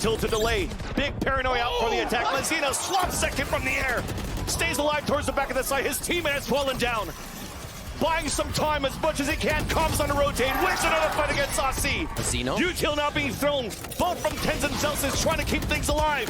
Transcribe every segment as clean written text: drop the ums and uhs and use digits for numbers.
Tilted delay. Big paranoia out for the attack. Lezina swaps second from the air. Stays alive towards the back of the side. His teammate has fallen down. Buying some time as much as he can. Comes on to rotate. Wins another fight against Asi. Util now being thrown. Both from Tens and Celsius trying to keep things alive.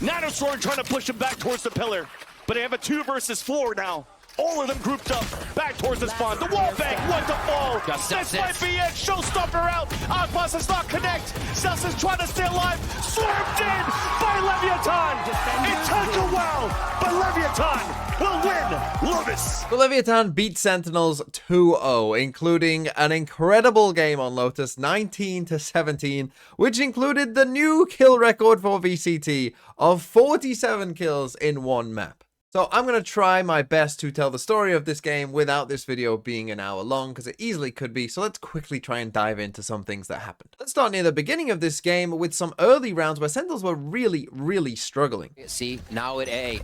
Nanostorm trying to push him back towards the pillar. But they have a 2 versus 4 now. All of them grouped up, back towards the spawn. The wall bank, one to fall. This might be it. Showstopper out. Aspas does not connect. Celsius trying to stay alive. Swarmed in by Leviatán. It took a while, but Leviatán will win. Lotus. The Leviatán beat Sentinels 2-0, including an incredible game on Lotus, 19-17, which included the new kill record for VCT of 47 kills in one map. So I'm going to try my best to tell the story of this game without this video being an hour long, because it easily could be. So let's quickly try and dive into some things that happened. Let's start near the beginning of this game with some early rounds where Sentinels were really struggling. See, now at A.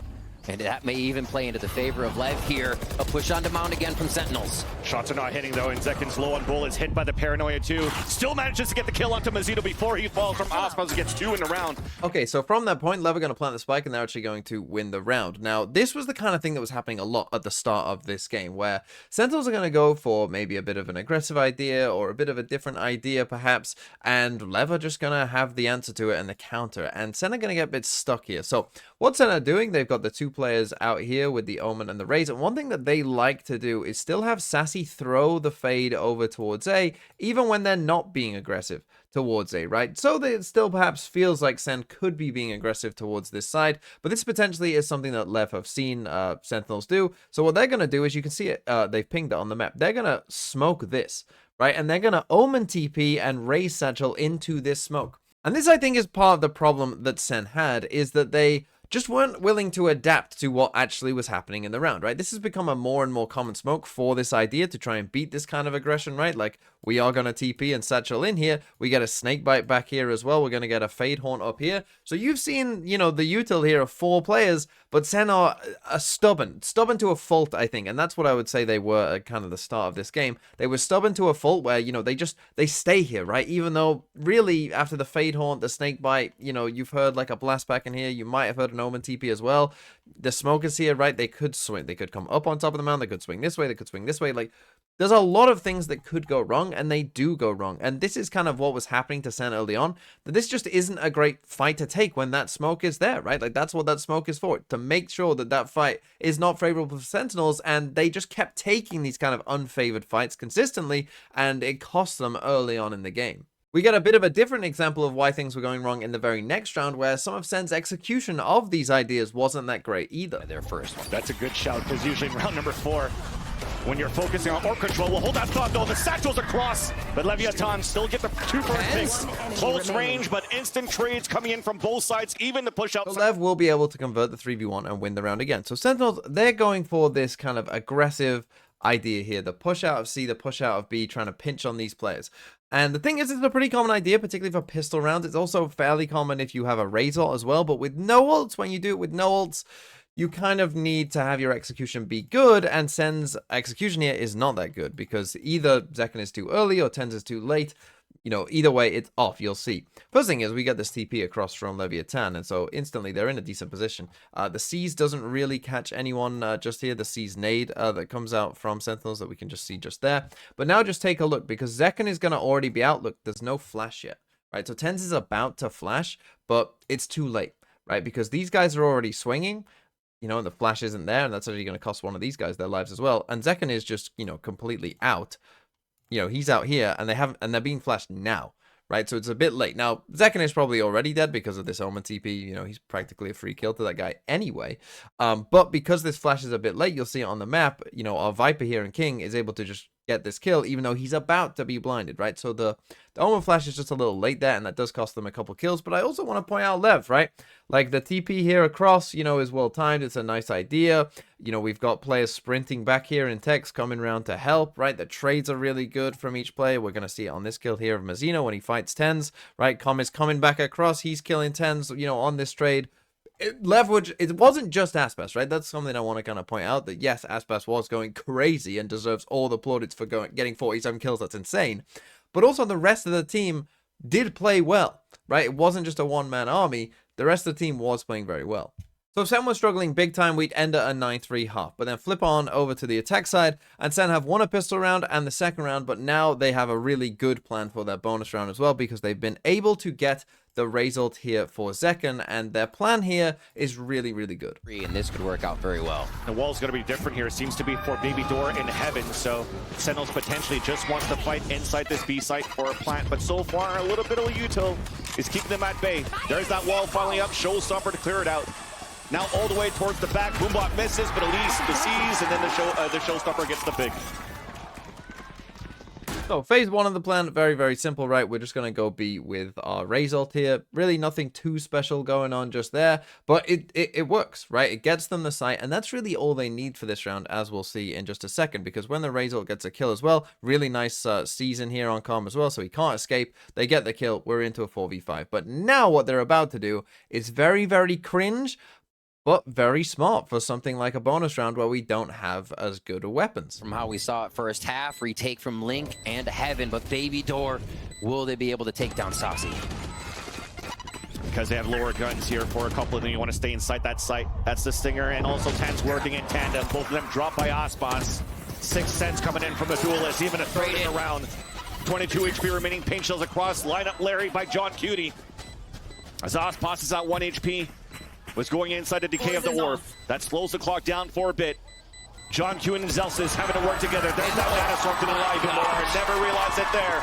And that may even play into the favor of Lev here. A push on to Mount again from Sentinels. Shots are not hitting though, and Zekin's low on bullets, hit by the paranoia too. Still manages to get the kill onto Mazito before he falls from Aspas, gets 2 in the round. Okay, so from that point, Lev are going to plant the spike and they're actually going to win the round. Now, this was the kind of thing that was happening a lot at the start of this game, where Sentinels are going to go for maybe a bit of an aggressive idea or a bit of a different idea perhaps, and Lev are just going to have the answer to it and the counter, and Sen are going to get a bit stuck here. So what Sen are doing, they've got the 2 players out here with the Omen and the Raze, and one thing that they like to do is still have Sassy throw the fade over towards A, even when they're not being aggressive towards A, right? So that it still perhaps feels like Sen could be being aggressive towards this side, but this potentially is something that Lev have seen Sentinels do. So what they're going to do is, you can see it, they've pinged it on the map. They're going to smoke this, right? And they're going to Omen TP and Raze Satchel into this smoke. And this, I think, is part of the problem that Sen had, is that they just weren't willing to adapt to what actually was happening in the round, right? This has become a more and more common smoke for this idea to try and beat this kind of aggression, right? Like, we are going to TP and Satchel in here. We get a Snakebite back here as well. We're going to get a Fade Haunt up here. So you've seen, you know, the util here of 4 players, but Sen are stubborn to a fault, I think. And that's what I would say they were at kind of the start of this game. They were stubborn to a fault where, you know, they stay here, right? Even though really after the Fade Haunt, the Snakebite, you know, you've heard like a blast back in here. You might have heard an Omen TP as well. The smoke is here, right? They could swing. They could come up on top of the mountain. They could swing this way. They could swing this way. Like, there's a lot of things that could go wrong, and they do go wrong. And this is kind of what was happening to Sen early on, that this just isn't a great fight to take when that smoke is there, right? Like, that's what that smoke is for, to make sure that that fight is not favorable for Sentinels, and they just kept taking these kind of unfavored fights consistently, and it cost them early on in the game. We get a bit of a different example of why things were going wrong in the very next round, where some of Sen's execution of these ideas wasn't that great either. Their first one. That's a good shout, because usually in round number 4, when you're focusing on orc control, we'll hold that thought though. The satchel's across, but Leviatán still get the 2 first picks. Close range, but instant trades coming in from both sides, even the push out. So Lev will be able to convert the 3v1 and win the round again. So Sentinels, they're going for this kind of aggressive idea here, the push out of C, the push out of B, trying to pinch on these players. And the thing is, it's a pretty common idea, particularly for pistol rounds. It's also fairly common if you have a Raze ult as well, but with no ults, when you do it with no ults, you kind of need to have your execution be good, and Sen's execution here is not that good, because either Zekin is too early or Tens is too late. You know, either way, it's off, you'll see. First thing is, we get this TP across from Leviatán, and so instantly they're in a decent position. The C's doesn't really catch anyone just here. The C's nade that comes out from Sentinels that we can just see just there. But now just take a look, because Zekin is going to already be out. Look, there's no flash yet, right? So Tens is about to flash, but it's too late, right? Because these guys are already swinging. You know, the flash isn't there, and that's actually going to cost one of these guys their lives as well. And Zekin is just, you know, completely out. You know, he's out here, and they're being flashed now, right? So it's a bit late. Now, Zekin is probably already dead because of this Omen TP. You know, he's practically a free kill to that guy anyway. But because this flash is a bit late, you'll see it on the map. You know, our Viper here and King is able to just get this kill, even though he's about to be blinded, right? So the Omen flash is just a little late there, and that does cost them a couple kills. But I also want to point out Lev, right? Like, the TP here across, you know, is well timed. It's a nice idea. You know, we've got players sprinting back here in Tex coming around to help, right? The trades are really good from each player. We're going to see it on this kill here of Mazino when he fights Tens, right? Com is coming back across. He's killing Tens, you know, on this trade. Leverage, it wasn't just Aspas, right? That's something I want to kind of point out, that yes, Aspas was going crazy and deserves all the plaudits for getting 47 kills. That's insane. But also the rest of the team did play well, right? It wasn't just a one-man army. The rest of the team was playing very well. So if Sen was struggling big time, we'd end at a 9-3 half, but then flip on over to the attack side, and Sen have won a pistol round and the second round, but now they have a really good plan for their bonus round as well, because they've been able to get the result here for Zekken, and their plan here is really, really good. And this could work out very well. The wall's going to be different here. It seems to be for Baby Door in Heaven, so Sentinels potentially just wants to fight inside this B site for a plant, but so far a little bit of util is keeping them at bay. There's that wall finally up, Showstopper to clear it out. Now all the way towards the back, Boombot misses, but Elise sees, and then the Showstopper gets the pick. So phase one of the plan, very, very simple, right? We're just going to go be with our result here. Really nothing too special going on just there, but it works, right? It gets them the site, and that's really all they need for this round, as we'll see in just a second, because when the result gets a kill as well, really nice season here on Calm as well, so he can't escape. They get the kill. We're into a 4v5. But now what they're about to do is very, very cringe, but very smart for something like a bonus round where we don't have as good weapons. From how we saw it first half, retake from Link and Heaven, but Baby Door, will they be able to take down Saucy? Because they have lower guns here for a couple of them. You want to stay inside that site. That's the Stinger, and also Tan's working in tandem. Both of them dropped by Aspas. 6 cents coming in from the duelist, even a third in the round. 22 HP remaining, paint shells across. Lineup Larry by John Cutie. As Aspas is at 1 HP. Was going inside the decay of the wharf. That slows the clock down for a bit. John Q and Zelsis having to work together. There's that Dinosaur to the live more. Never realized it there.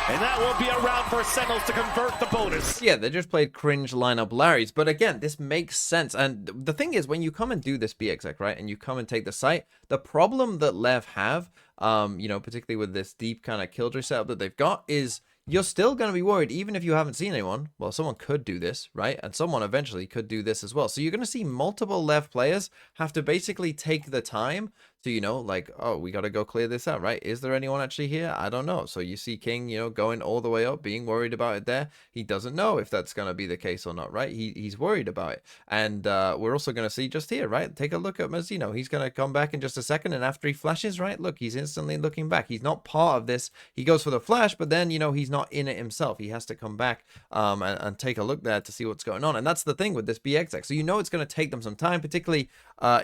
And that will be a round for Sentinels to convert the bonus. Yeah, they just played cringe lineup Larrys. But again, this makes sense. And the thing is, when you come and do this BXX, right, and you come and take the site, the problem that Lev have, you know, particularly with this deep kind of killjoy setup that they've got, is you're still going to be worried, even if you haven't seen anyone. Well, someone could do this, right? And someone eventually could do this as well. So you're going to see multiple Lev players have to basically take the time to, you know, like, oh, we got to go clear this out, right? Is there anyone actually here? I don't know. So you see King, you know, going all the way up, being worried about it there. He doesn't know if that's going to be the case or not, right? He's worried about it. And we're also going to see just here, right? Take a look at Mazzino. He's going to come back in just a second. And after he flashes, right? Look, he's instantly looking back. He's not part of this. He goes for the flash, but then, you know, he's not in it himself. He has to come back and take a look there to see what's going on. And that's the thing with this BXX. So you know it's going to take them some time, particularly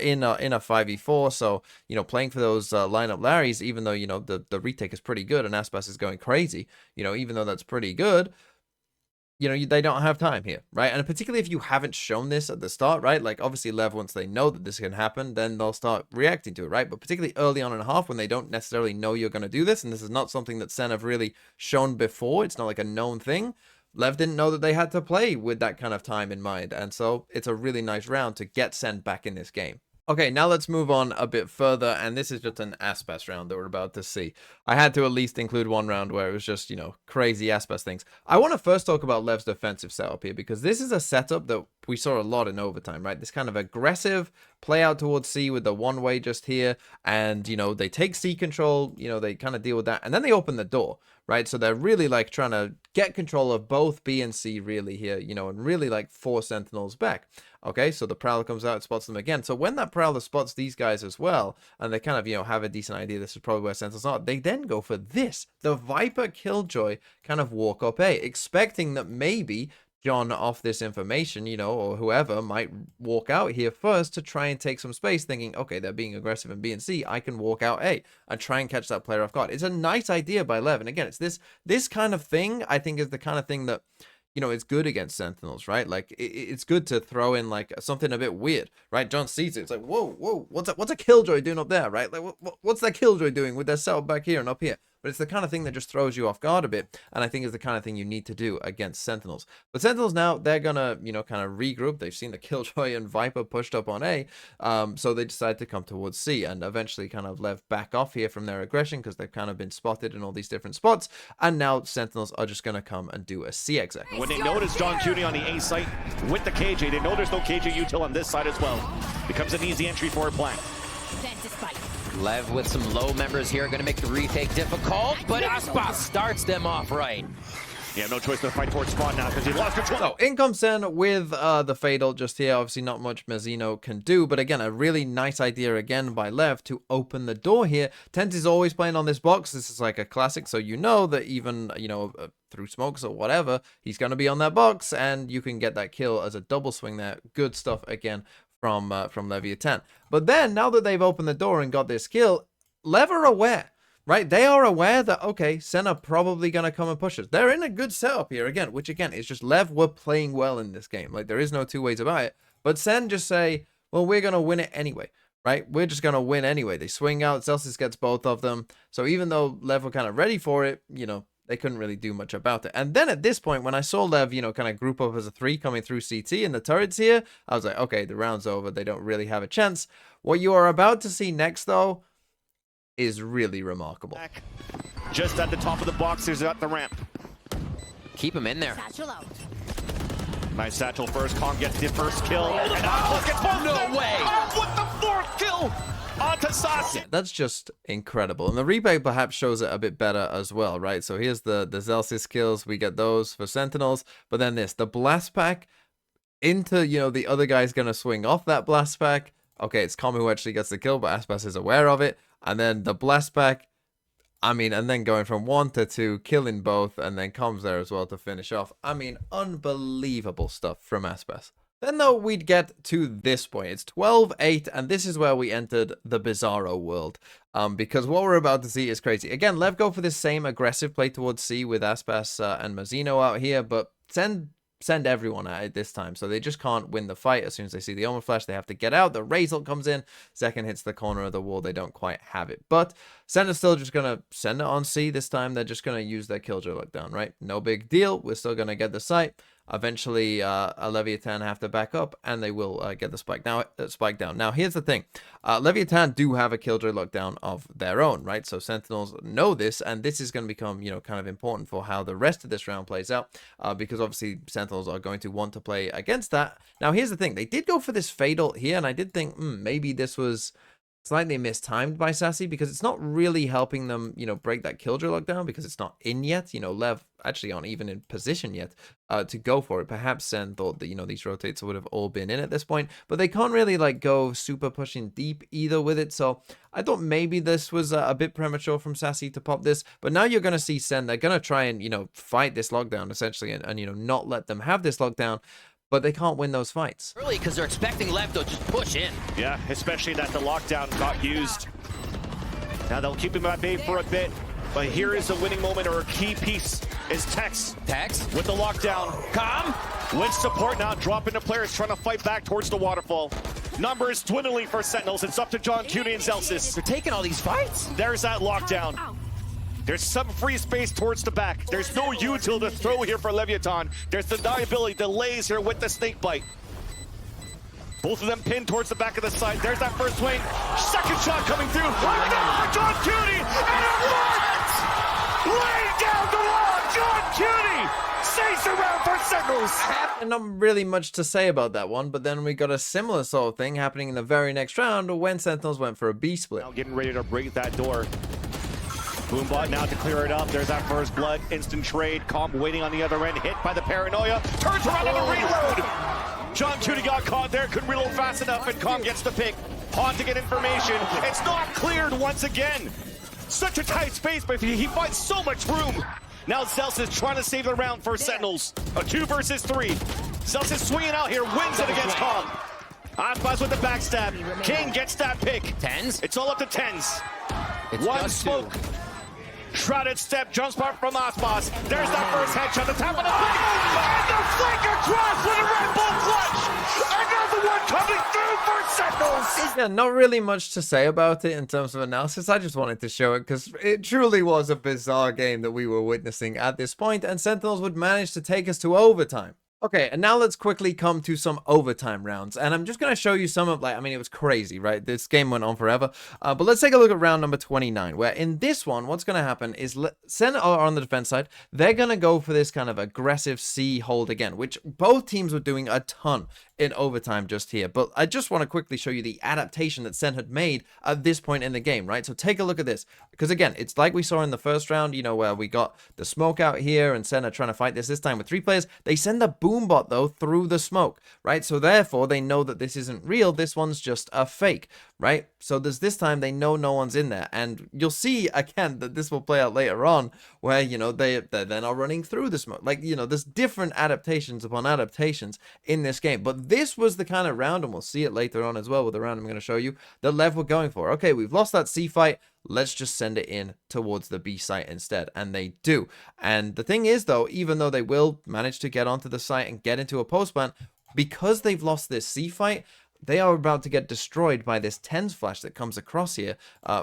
in a 5v4. So, you know, playing for those lineup Larrys, even though, you know, the retake is pretty good and Aspas is going crazy, you know, even though that's pretty good, you know, they don't have time here, right? And particularly if you haven't shown this at the start, right? Like, obviously, Lev, once they know that this can happen, then they'll start reacting to it, right? But particularly early on in a half, when they don't necessarily know you're going to do this, and this is not something that Sen have really shown before, it's not like a known thing, Lev didn't know that they had to play with that kind of time in mind, and so it's a really nice round to get Sen back in this game. Okay, now let's move on a bit further, and this is just an Aspas round that we're about to see. I had to at least include one round where it was just, you know, crazy Aspas things. I want to first talk about Lev's defensive setup here, because this is a setup that we saw a lot in overtime, right? This kind of aggressive play out towards C with the one-way just here, and, you know, they take C control, you know, they kind of deal with that, and then they open the door, right? So they're really, like, trying to get control of both B and C really here, you know, and really, like, force Sentinels back. Okay, so the Prowler comes out, spots them again. So when that Prowler spots these guys as well, and they kind of, you know, have a decent idea this is probably where Sentinels are, they then go for this. The Viper Killjoy kind of walk up A, expecting that maybe John, off this information, you know, or whoever might walk out here first to try and take some space, thinking, okay, they're being aggressive in B and C, I can walk out A and try and catch that player off guard. It's a nice idea by Lev. And again, it's this kind of thing, I think, is the kind of thing that, you know, it's good against Sentinels, right? Like, it's good to throw in, like, something a bit weird, right? John sees it. It's like, whoa, what's a Killjoy doing up there, right? Like, what's that Killjoy doing with their setup back here and up here? But it's the kind of thing that just throws you off guard a bit, and I think is the kind of thing you need to do against Sentinels. But Sentinels now, they're gonna, you know, kind of regroup. They've seen the Killjoy and Viper pushed up on A, so they decide to come towards C, and eventually kind of Lev back off here from their aggression, because they've kind of been spotted in all these different spots, and now Sentinels are just gonna come and do a C exec. When they notice John Cutie on the A site with the KJ, they know there's no KJ util on this side as well. Becomes an easy entry for a plant. Lev with some low members here, going to make the retake difficult, but Aspas starts them off right. Yeah, no choice to fight towards spawn now because he lost control. So in comes Sen with the Fatal just here. Obviously not much Mazzino can do, but again, a really nice idea again by Lev to open the door here. Tenz is always playing on this box. This is like a classic, so you know that even, you know, through smokes or whatever, he's going to be on that box, and you can get that kill as a double swing there. Good stuff again from Leviatán. But then, now that they've opened the door and got this kill, Lev are aware. Right, they are aware that, okay, Sen are probably going to come and push us. They're in a good setup here, again, which, again, is just Lev were playing well in this game. Like, there is no two ways about it. But Sen just say, well, we're going to win it anyway, right? We're just going to win anyway. They swing out, Celsius gets both of them. So even though Lev were kind of ready for it, you know, they couldn't really do much about it. And then at this point, when I saw Lev, you know, kind of group up as a 3 coming through CT and the turrets here, I was like, okay, the round's over. They don't really have a chance. What you are about to see next, though, is really remarkable. Just at the top of the box, there's at the ramp. Keep him in there. Nice satchel first. Kong gets the first kill. And Aspas gets both. No way. With the 4th kill onto Sassi. Yeah, that's just incredible. And the replay perhaps shows it a bit better as well, right? So here's the Celsius kills. We get those for Sentinels. But then this, the blast pack into, you know, the other guy's going to swing off that blast pack. Okay, it's Kong who actually gets the kill, but Aspas is aware of it. And then the blast back, I mean, and then going from 1 to 2, killing both, and then comes there as well to finish off. I mean, unbelievable stuff from Aspas. Then though, we'd get to this point. It's 12-8, and this is where we entered the Bizarro world. Because what we're about to see is crazy. Again, Lev go for this same aggressive play towards C with Aspas and Mazzino out here, but send everyone at it this time, so they just can't win the fight. As soon as they see the Omen Flash, they have to get out. The Razor comes in, second hits the corner of the wall. They don't quite have it, but Sen is still just gonna send it on C. This time they're just gonna use their Killjoy lockdown, right? No big deal. We're still gonna get the site. Eventually a Leviatán have to back up, and they will get the spike down. Now here's the thing, Leviatán do have a Killjoy lockdown of their own, right? So Sentinels know this, and this is going to become, you know, kind of important for how the rest of this round plays out, because obviously Sentinels are going to want to play against that. Now here's the thing, they did go for this Fatal here, and I did think maybe this was slightly mistimed by Sassy, because it's not really helping them, you know, break that Killjoy lockdown, because it's not in yet. You know, Lev actually aren't even in position yet to go for it. Perhaps Sen thought that, you know, these rotates would have all been in at this point, but they can't really like go super pushing deep either with it. So I thought maybe this was a bit premature from Sassy to pop this, but now you're going to see Sen, they're going to try and, you know, fight this lockdown essentially, and you know, not let them have this lockdown. But they can't win those fights. Early, because they're expecting Lev to just push in. Yeah, especially that the lockdown got used. Now they'll keep him at bay for a bit, but here is a winning moment, or a key piece is Tex. Tex with the lockdown. Come! With support now, dropping the players trying to fight back towards the waterfall. Numbers dwindling for Sentinels. It's up to John Cuny and Celsius. They're taking all these fights. There's that lockdown. There's some free space towards the back. There's no util to throw here for Leviatán. There's deniability, delays here with the snake bite. Both of them pinned towards the back of the side. There's that first swing. Second shot coming through. Right down for John Cuny, and it works! Laying down the law, John Cuny saves the round for Sentinels. And not really much to say about that one, but then we got a similar sort of thing happening in the very next round when Sentinels went for a B split. Now getting ready to break that door. Boombot now to clear it up. There's that first blood. Instant trade. Comp waiting on the other end. Hit by the paranoia. Turns around on the reload. John Cuny got caught there. Couldn't reload fast enough, and Comp gets the pick. Pawn to get information. It's not cleared once again. Such a tight space, but he finds so much room. Now Celsius trying to save the round for Sentinels. A 2 versus 3. Celsius swinging out here. Wins it against Comp. Aspas with the backstab. King gets that pick. Tens? It's all up to tens. It's One smoke. Shrouded step, jump spot from Aspas. There's that first headshot, the top of the pick. And the flicker cross with a Red Bull clutch. Another one coming through for Sentinels. Yeah, not really much to say about it in terms of analysis. I just wanted to show it because it truly was a bizarre game that we were witnessing at this point, and Sentinels would manage to take us to overtime. Okay, and now let's quickly come to some overtime rounds. And I'm just going to show you some of, like, I mean, it was crazy, right? This game went on forever. But let's take a look at round number 29, where in this one, what's going to happen is Sen are on the defense side. They're going to go for this kind of aggressive C hold again, which both teams were doing a ton in overtime just here. But I just want to quickly show you the adaptation that Sen had made at this point in the game, right? So take a look at this. Because again, it's like we saw in the first round, you know, where we got the smoke out here and Sen are trying to fight this time with 3 players. They send the boom bot though through the smoke, right? So therefore they know that this isn't real. This one's just a fake, right? So there's this time they know no one's in there, and you'll see again that this will play out later on where, you know, they're then are running through the smoke. Like, you know, there's different adaptations upon adaptations in this game, but this was the kind of round, and we'll see it later on as well with the round I'm going to show you, that Lev were going for. Okay, we've lost that C fight. Let's just send it in towards the B site instead. And they do. And the thing is, though, even though they will manage to get onto the site and get into a post plant, because they've lost this C fight, they are about to get destroyed by this TENS flash that comes across here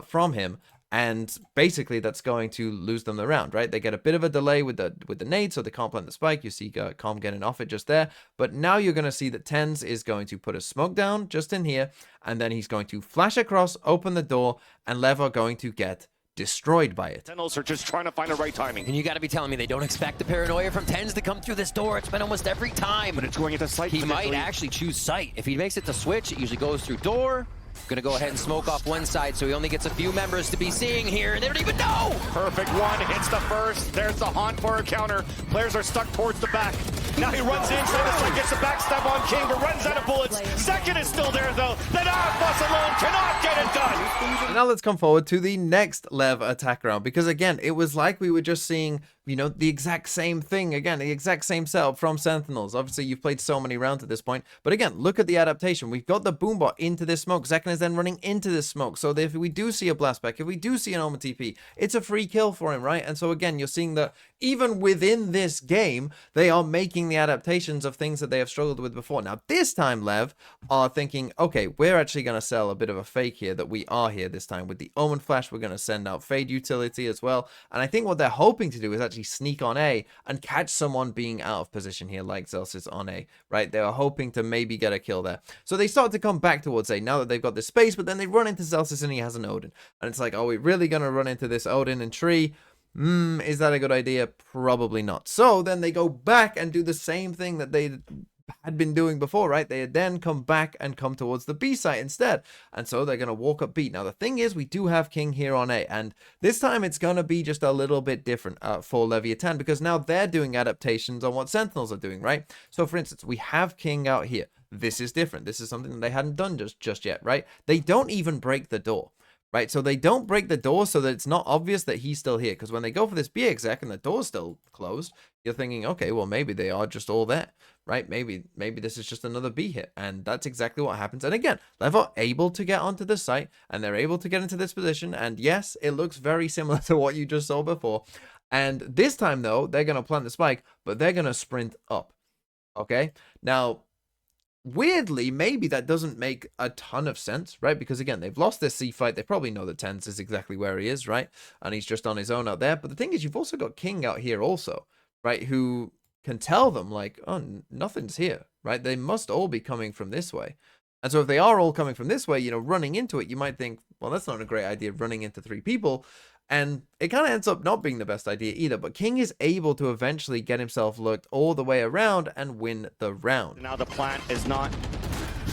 from him. And basically, that's going to lose them the round, right? They get a bit of a delay with the nade, so they can't plant the spike. You see Calm getting off it just there. But now you're going to see that TENS is going to put a smoke down just in here, and then he's going to flash across, open the door, and Lev are going to get destroyed by it. Sentinels are just trying to find the right timing. And you got to be telling me they don't expect the paranoia from TENS to come through this door. It's been almost every time. But it's going into sight. He might actually choose sight. If he makes it to switch, it usually goes through door. Gonna go ahead and smoke off one side, so he only gets a few members to be seeing here, and they don't even know! Perfect one, hits the first. There's the haunt for a counter. Players are stuck towards the back. Now he runs inside the side, gets a backstab on King, but runs out of bullets. Second is still there, though. Then Aspas alone cannot get it done. And now let's come forward to the next Lev attack round, because again, it was like we were just seeing, you know, the exact same thing again, the exact same setup from Sentinels. Obviously, you've played so many rounds at this point, but again, look at the adaptation. We've got the boombot into this smoke. Zekin is then running into this smoke, so that if we do see a blast back, if we do see an Omen TP, it's a free kill for him, right? And so again, you're seeing that even within this game, they are making the adaptations of things that they have struggled with before. Now, this time, Lev are thinking, okay, we're actually going to sell a bit of a fake here, that we are here this time. With the Omen Flash, we're going to send out Fade utility as well. And I think what they're hoping to do is actually sneak on A and catch someone being out of position here, like Zelsis on A, right? They are hoping to maybe get a kill there. So they start to come back towards A now that they've got this space, but then they run into Zelsis and he has an Odin. And it's like, are we really going to run into this Odin and tree? Is that a good idea? Probably not. So then they go back and do the same thing that they had been doing before, right? They had then come back and come towards the B site instead. And so they're going to walk up B. Now, the thing is, we do have King here on A. And this time it's going to be just a little bit different for Leviatán, because now they're doing adaptations on what Sentinels are doing, right? So, for instance, we have King out here. This is different. This is something that they hadn't done just yet, right? They don't even break the door. Right, so they don't break the door so that it's not obvious that he's still here. Because when they go for this B exec and the door's still closed, you're thinking, okay, well, maybe they are just all there, right? Maybe this is just another B hit. And that's exactly what happens. And again, Lev are able to get onto the site, and they're able to get into this position. And yes, it looks very similar to what you just saw before. And this time, though, they're going to plant the spike, but they're going to sprint up. Okay, now, weirdly, maybe that doesn't make a ton of sense, right? Because again, they've lost this C fight. They probably know that TENS is exactly where he is, right? And he's just on his own out there. But the thing is, you've also got King out here also, right? Who can tell them like, oh, nothing's here, right? They must all be coming from this way. And so if they are all coming from this way, you know, running into it, you might think, well, that's not a great idea, running into 3 people. And it kind of ends up not being the best idea either. But King is able to eventually get himself looked all the way around and win the round. Now the plant is not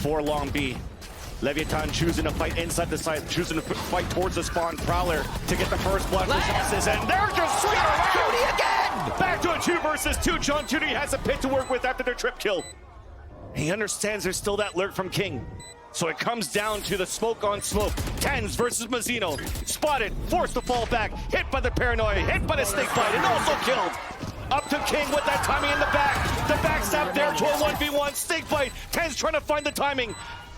for long B. Leviatán choosing to fight inside the site, choosing to fight towards the spawn. Prowler to get the first blood for Justice, and they're just swinging around again! Back to a 2 versus 2. John Judy has a pit to work with after their trip kill. He understands there's still that lurk from King. So it comes down to the smoke on smoke. TENS versus Mazzino. Spotted, forced to fall back, hit by the paranoia, hit by the snake bite, and also killed. Up to King with that timing in the back. The backstab there to a 1v1. Snake bite. TENS trying to find the timing.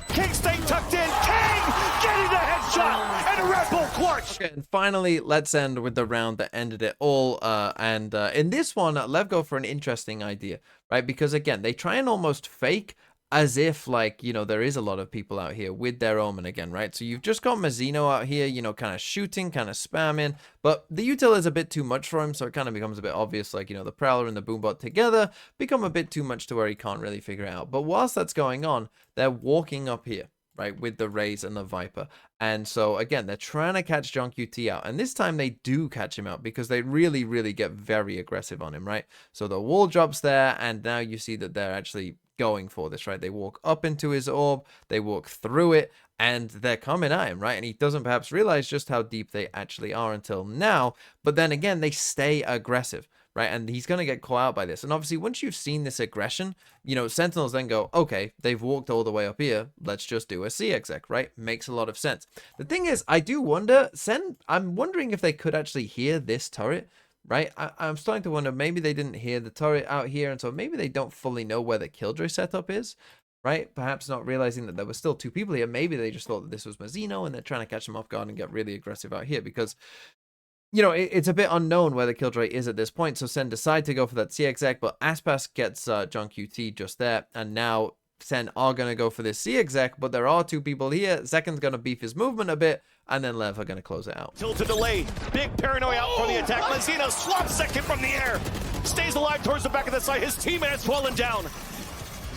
King staying tucked in. King getting the headshot. And a Red Bull clutch. Okay, and finally, let's end with the round that ended it all. In this one, Lev go for an interesting idea, right? Because again, they try and almost fake as if, like, you know, there is a lot of people out here with their Omen again, right? So you've just got Mazzino out here, you know, kind of shooting, kind of spamming, but the util is a bit too much for him, so it kind of becomes a bit obvious, like, you know, the Prowler and the Boombot together become a bit too much to where he can't really figure it out. But whilst that's going on, they're walking up here, right, with the Raze and the Viper. And so, again, they're trying to catch John QT out. And this time they do catch him out because they really, really get very aggressive on him, right? So the wall drops there, and now you see that they're actually going for this, right? They walk up into his orb, they walk through it, and they're coming at him, right? And he doesn't perhaps realize just how deep they actually are until now. But then again, they stay aggressive, right? And he's going to get caught out by this. And obviously, once you've seen this aggression, you know, Sentinels then go, okay, they've walked all the way up here. Let's just do a C exec, right? Makes a lot of sense. The thing is, I do wonder, I'm wondering if they could actually hear this turret, right? I'm starting to wonder, maybe they didn't hear the turret out here, and so maybe they don't fully know where the Killjoy setup is, right? Perhaps not realizing that there were still two people here. Maybe they just thought that this was Mazzino, and they're trying to catch him off guard and get really aggressive out here, because, you know, it's a bit unknown where the Killjoy is at this point. So Sen decide to go for that C exec, but Aspas gets John QT just there, and now Sen are going to go for this C exec, but there are two people here. Zekin's going to beef his movement a bit, and then Lev are going to close it out. Tilted delay. Big paranoia out for the attack. Mazzino slops second from the air. Stays alive towards the back of the side. His teammate has fallen down.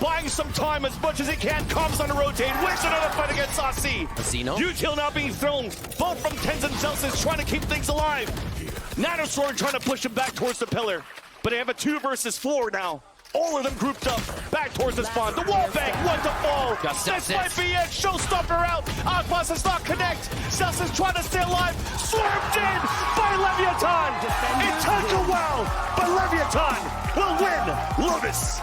Buying some time as much as he can. Comes on a rotate. Wins another fight against Asi. Mazzino. Util now being thrown. Both from Tens and Celsius trying to keep things alive. Nanosword trying to push him back towards the pillar. But they have a 2 versus 4 now. All of them grouped up, back towards the spawn. The wall bank, one to fall. This might be it. Showstopper out. Aspas does not connect. Celsius trying to stay alive. Swerved in by Leviatán. It took a while, but Leviatán will win Lotus.